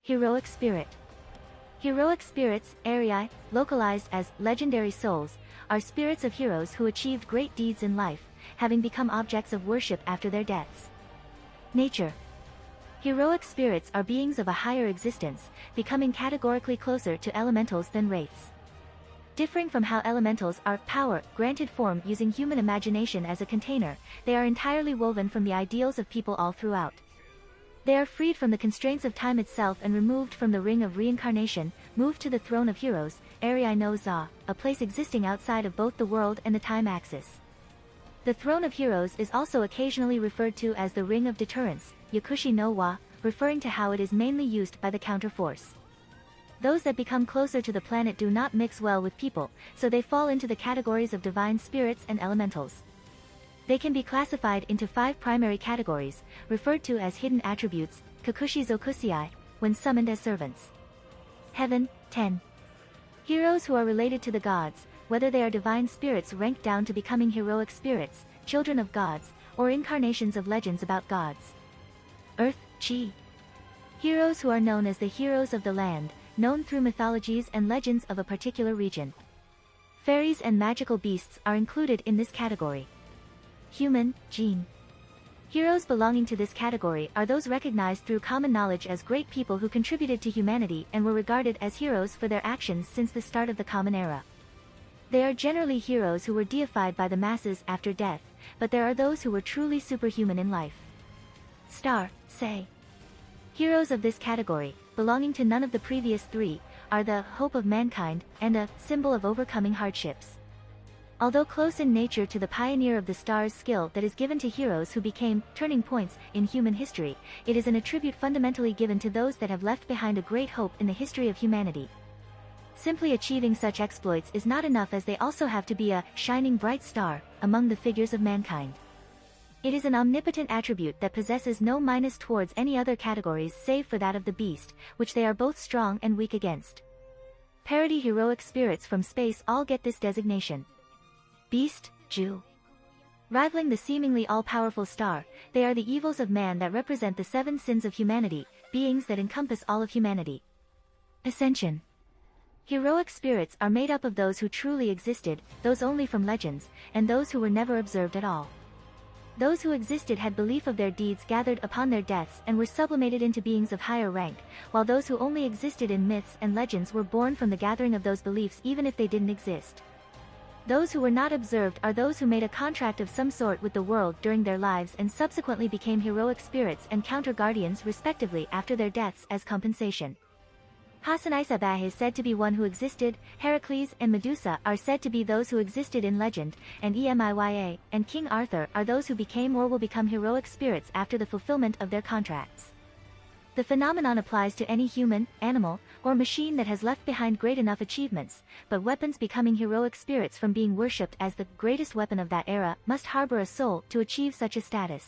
Heroic spirit. Heroic spirits, Arii, localized as legendary souls, are spirits of heroes who achieved great deeds in life, having become objects of worship after their deaths. Nature. Heroic spirits are beings of a higher existence, becoming categorically closer to elementals than wraiths. Differing from how elementals are power, granted form using human imagination as a container, they are entirely woven from the ideals of people all throughout. They are freed from the constraints of time itself and removed from the ring of reincarnation, moved to the throne of heroes, Arii no Za, a place existing outside of both the world and the time axis. The throne of heroes is also occasionally referred to as the ring of deterrence, Yakushi no wa, referring to how it is mainly used by the counterforce. Those that become closer to the planet do not mix well with people, so they fall into the categories of divine spirits and elementals. They can be classified into 5 primary categories, referred to as hidden attributes, Kakushi Zokusei, when summoned as servants. Heaven, 10. Heroes who are related to the gods, whether they are divine spirits ranked down to becoming heroic spirits, children of gods, or incarnations of legends about gods. Earth, Chi. Heroes who are known as the heroes of the land, known through mythologies and legends of a particular region. Fairies and magical beasts are included in this category. Human, Jin. Heroes belonging to this category are those recognized through common knowledge as great people who contributed to humanity and were regarded as heroes for their actions since the start of the Common Era. They are generally heroes who were deified by the masses after death, but there are those who were truly superhuman in life. Star, Sei. Heroes of this category, belonging to none of the previous 3, are the hope of mankind and a symbol of overcoming hardships. Although close in nature to the pioneer of the star's skill that is given to heroes who became turning points in human history, it is an attribute fundamentally given to those that have left behind a great hope in the history of humanity. Simply achieving such exploits is not enough, as they also have to be a shining bright star among the figures of mankind. It is an omnipotent attribute that possesses no minus towards any other categories save for that of the beast, which they are both strong and weak against. Parody heroic spirits from space all get this designation. Beast, Ju. Rivaling the seemingly all-powerful star, they are the evils of man that represent the 7 sins of humanity, beings that encompass all of humanity. Ascension. Heroic spirits are made up of those who truly existed, those only from legends, and those who were never observed at all. Those who existed had belief of their deeds gathered upon their deaths and were sublimated into beings of higher rank, while those who only existed in myths and legends were born from the gathering of those beliefs even if they didn't exist. Those who were not observed are those who made a contract of some sort with the world during their lives and subsequently became heroic spirits and counter-guardians respectively after their deaths as compensation. Hasanaisabah is said to be one who existed, Heracles and Medusa are said to be those who existed in legend, and Emiya and King Arthur are those who became or will become heroic spirits after the fulfillment of their contracts. The phenomenon applies to any human, animal, or machine that has left behind great enough achievements, but weapons becoming heroic spirits from being worshipped as the greatest weapon of that era must harbor a soul to achieve such a status.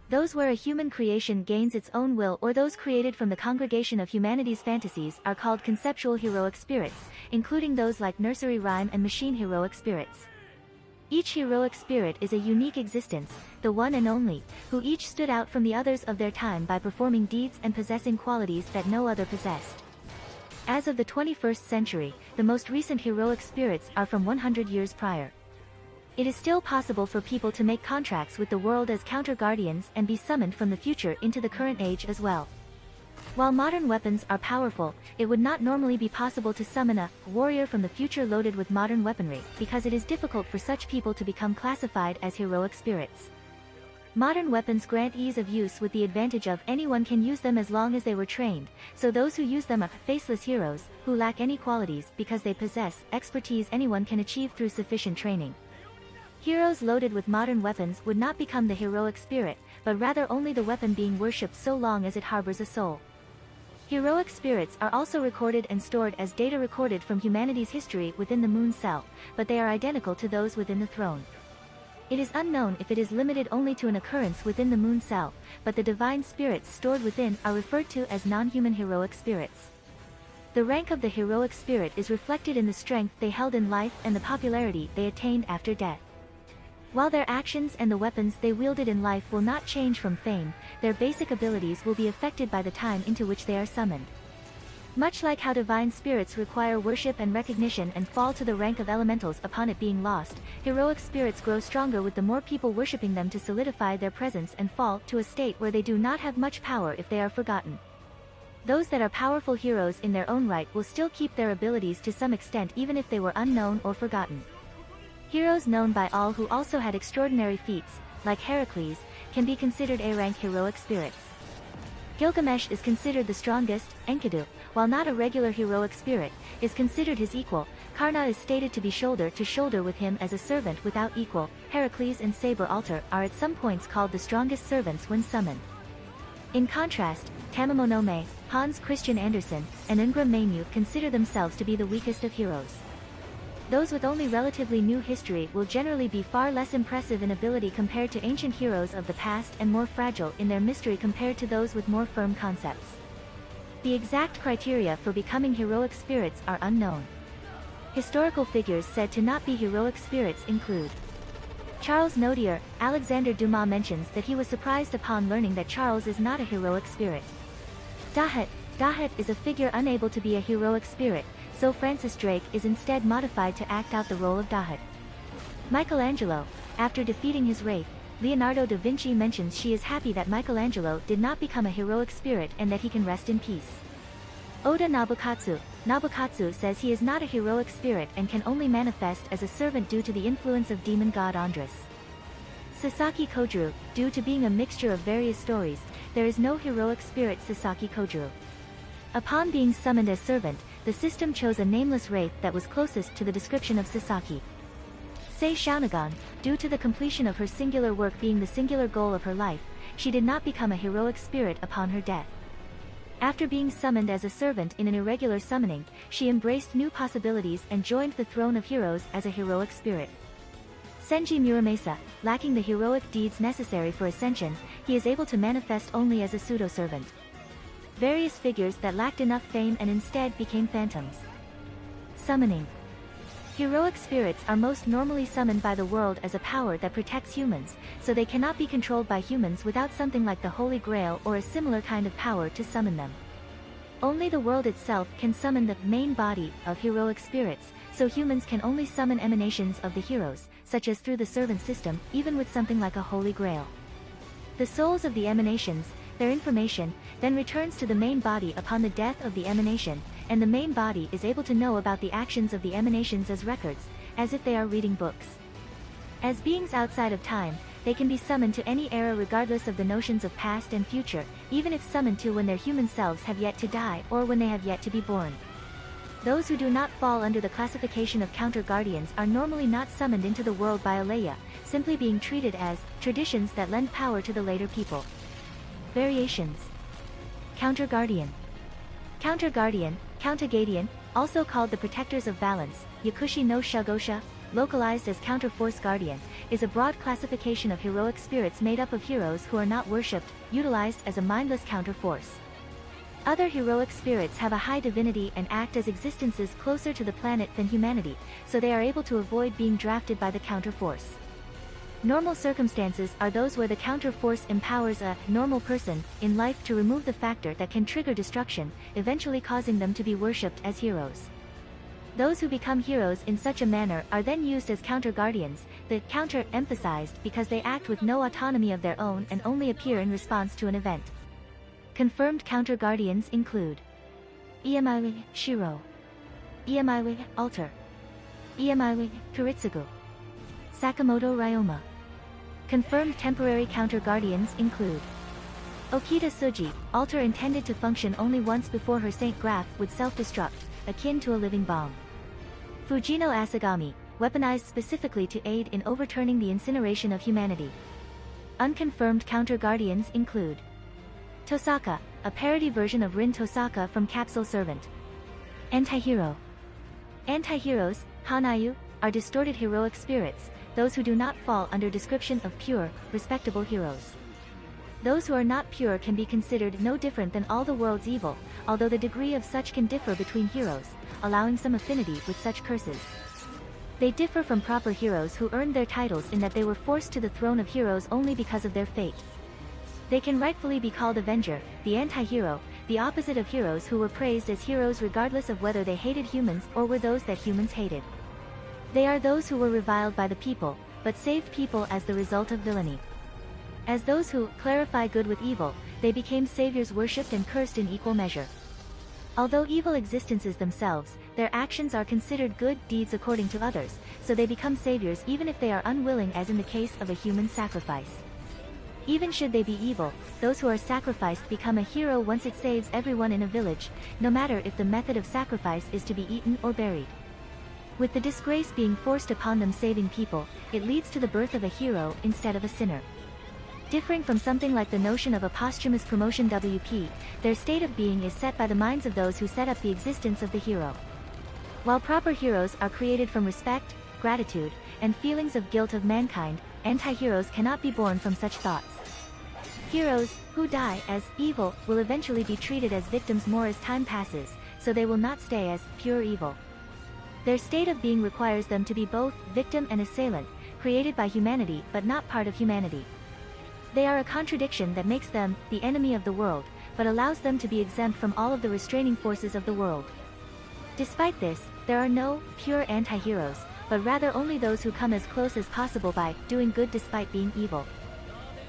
Those where a human creation gains its own will or those created from the congregation of humanity's fantasies are called conceptual heroic spirits, including those like nursery rhyme and machine heroic spirits. Each heroic spirit is a unique existence, the one and only, who each stood out from the others of their time by performing deeds and possessing qualities that no other possessed. As of the 21st century, the most recent heroic spirits are from 100 years prior. It is still possible for people to make contracts with the world as counter-guardians and be summoned from the future into the current age as well. While modern weapons are powerful, it would not normally be possible to summon a warrior from the future loaded with modern weaponry, because it is difficult for such people to become classified as heroic spirits. Modern weapons grant ease of use with the advantage of anyone can use them as long as they were trained, so those who use them are faceless heroes, who lack any qualities because they possess expertise anyone can achieve through sufficient training. Heroes loaded with modern weapons would not become the heroic spirit, but rather only the weapon being worshipped so long as it harbors a soul. Heroic spirits are also recorded and stored as data recorded from humanity's history within the moon cell, but they are identical to those within the throne. It is unknown if it is limited only to an occurrence within the moon cell, but the divine spirits stored within are referred to as non-human heroic spirits. The rank of the heroic spirit is reflected in the strength they held in life and the popularity they attained after death. While their actions and the weapons they wielded in life will not change from fame, their basic abilities will be affected by the time into which they are summoned. Much like how divine spirits require worship and recognition and fall to the rank of elementals upon it being lost, heroic spirits grow stronger with the more people worshipping them to solidify their presence and fall to a state where they do not have much power if they are forgotten. Those that are powerful heroes in their own right will still keep their abilities to some extent even if they were unknown or forgotten. Heroes known by all who also had extraordinary feats, like Heracles, can be considered A-rank heroic spirits. Gilgamesh is considered the strongest. Enkidu, while not a regular heroic spirit, is considered his equal. Karna is stated to be shoulder to shoulder with him as a servant without equal. Heracles and Saber Altar are at some points called the strongest servants when summoned. In contrast, Tamamonome, Hans Christian Andersen, and Ingram Mainu consider themselves to be the weakest of heroes. Those with only relatively new history will generally be far less impressive in ability compared to ancient heroes of the past and more fragile in their mystery compared to those with more firm concepts. The exact criteria for becoming heroic spirits are unknown. Historical figures said to not be heroic spirits include Charles Nodier. Alexander Dumas mentions that he was surprised upon learning that Charles is not a heroic spirit. Dahet is a figure unable to be a heroic spirit, so Francis Drake is instead modified to act out the role of Dahet. Michelangelo, after defeating his wraith, Leonardo da Vinci mentions she is happy that Michelangelo did not become a heroic spirit and that he can rest in peace. Oda Nobukatsu says he is not a heroic spirit and can only manifest as a servant due to the influence of demon god Andras. Sasaki Kojuru, due to being a mixture of various stories, there is no heroic spirit Sasaki Kojuru. Upon being summoned as servant, the system chose a nameless wraith that was closest to the description of Sasaki. Sei Shaonagon, due to the completion of her singular work being the singular goal of her life, she did not become a heroic spirit upon her death. After being summoned as a servant in an irregular summoning, she embraced new possibilities and joined the throne of heroes as a heroic spirit. Senji Muramasa, lacking the heroic deeds necessary for ascension, he is able to manifest only as a pseudo-servant. Various figures that lacked enough fame and instead became phantoms. Summoning. Heroic spirits are most normally summoned by the world as a power that protects humans, so they cannot be controlled by humans without something like the Holy Grail or a similar kind of power to summon them. Only the world itself can summon the main body of heroic spirits, so humans can only summon emanations of the heroes, such as through the servant system, even with something like a Holy Grail. The souls of the emanations, their information, then returns to the main body upon the death of the emanation, and the main body is able to know about the actions of the emanations as records, as if they are reading books. As beings outside of time, they can be summoned to any era regardless of the notions of past and future, even if summoned to when their human selves have yet to die or when they have yet to be born. Those who do not fall under the classification of counter-guardians are normally not summoned into the world by Alea, simply being treated as traditions that lend power to the later people. Variations. Counter-guardian. Counter-guardian, Counter-Gadian, also called the Protectors of Balance, Yakushi no Shugosha, localized as Counter-Force Guardian, is a broad classification of heroic spirits made up of heroes who are not worshipped, utilized as a mindless counter-force. Other heroic spirits have a high divinity and act as existences closer to the planet than humanity, so they are able to avoid being drafted by the counter-force. Normal circumstances are those where the counter-force empowers a normal person in life to remove the factor that can trigger destruction, eventually causing them to be worshipped as heroes. Those who become heroes in such a manner are then used as counter-guardians, the counter emphasized because they act with no autonomy of their own and only appear in response to an event. Confirmed counter-guardians include Iemaiwe Shiro, Iemaiwe Altar, Iemaiwe Kuritsugu, Sakamoto Ryoma. Confirmed temporary counter-guardians include Okita Suji, altar intended to function only once before her Saint Graph would self-destruct, akin to a living bomb. Fujino Asagami, weaponized specifically to aid in overturning the incineration of humanity. Unconfirmed counter-guardians include Tosaka, a parody version of Rin Tosaka from Capsule Servant. Antihero. Antiheroes, Hanayu, are distorted heroic spirits, those who do not fall under description of pure, respectable heroes. Those who are not pure can be considered no different than all the world's evil, although the degree of such can differ between heroes, allowing some affinity with such curses. They differ from proper heroes who earned their titles in that they were forced to the throne of heroes only because of their fate. They can rightfully be called Avenger, the anti-hero, the opposite of heroes who were praised as heroes regardless of whether they hated humans or were those that humans hated. They are those who were reviled by the people, but saved people as the result of villainy. As those who clarify good with evil, they became saviors worshipped and cursed in equal measure. Although evil existences themselves, their actions are considered good deeds according to others, so they become saviors even if they are unwilling, as in the case of a human sacrifice. Even should they be evil, those who are sacrificed become a hero once it saves everyone in a village, no matter if the method of sacrifice is to be eaten or buried. With the disgrace being forced upon them saving people, it leads to the birth of a hero instead of a sinner. Differing from something like the notion of a posthumous promotion WP, their state of being is set by the minds of those who set up the existence of the hero. While proper heroes are created from respect, gratitude, and feelings of guilt of mankind, anti-heroes cannot be born from such thoughts. Heroes, who die as evil, will eventually be treated as victims more as time passes, so they will not stay as pure evil. Their state of being requires them to be both victim and assailant, created by humanity but not part of humanity. They are a contradiction that makes them the enemy of the world, but allows them to be exempt from all of the restraining forces of the world. Despite this, there are no pure anti-heroes, but rather only those who come as close as possible by doing good despite being evil.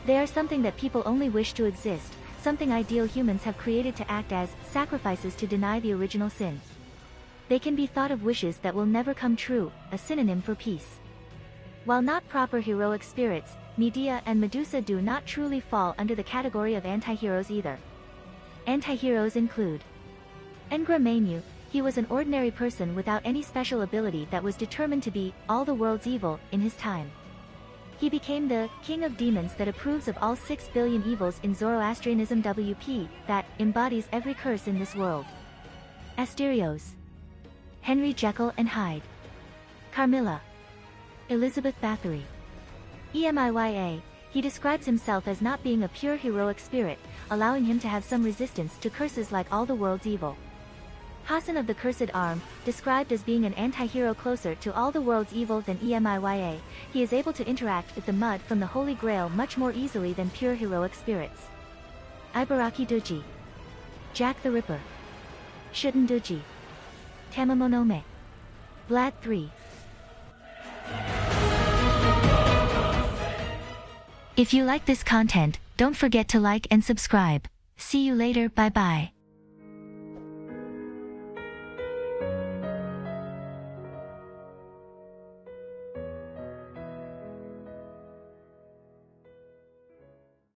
They are something that people only wish to exist, something ideal humans have created to act as sacrifices to deny the original sin. They can be thought of wishes that will never come true, a synonym for peace. While not proper heroic spirits, Medea and Medusa do not truly fall under the category of anti-heroes either. Anti-heroes include Engra Mainyu. He was an ordinary person without any special ability that was determined to be all the world's evil in his time. He became the king of demons that approves of all 6 billion evils in Zoroastrianism WP, that embodies every curse in this world. Asterios. Henry Jekyll and Hyde. Carmilla. Elizabeth Bathory. EMIYA. He describes himself as not being a pure heroic spirit, allowing him to have some resistance to curses like all the world's evil. Hassan of the Cursed Arm, described as being an anti-hero closer to all the world's evil than EMIYA, he is able to interact with the mud from the Holy Grail much more easily than pure heroic spirits. Ibaraki Doji. Jack the Ripper. Shuten Doji. Tamamonome. Vlad 3. If you like this content, don't forget to like and subscribe. See you later, bye bye.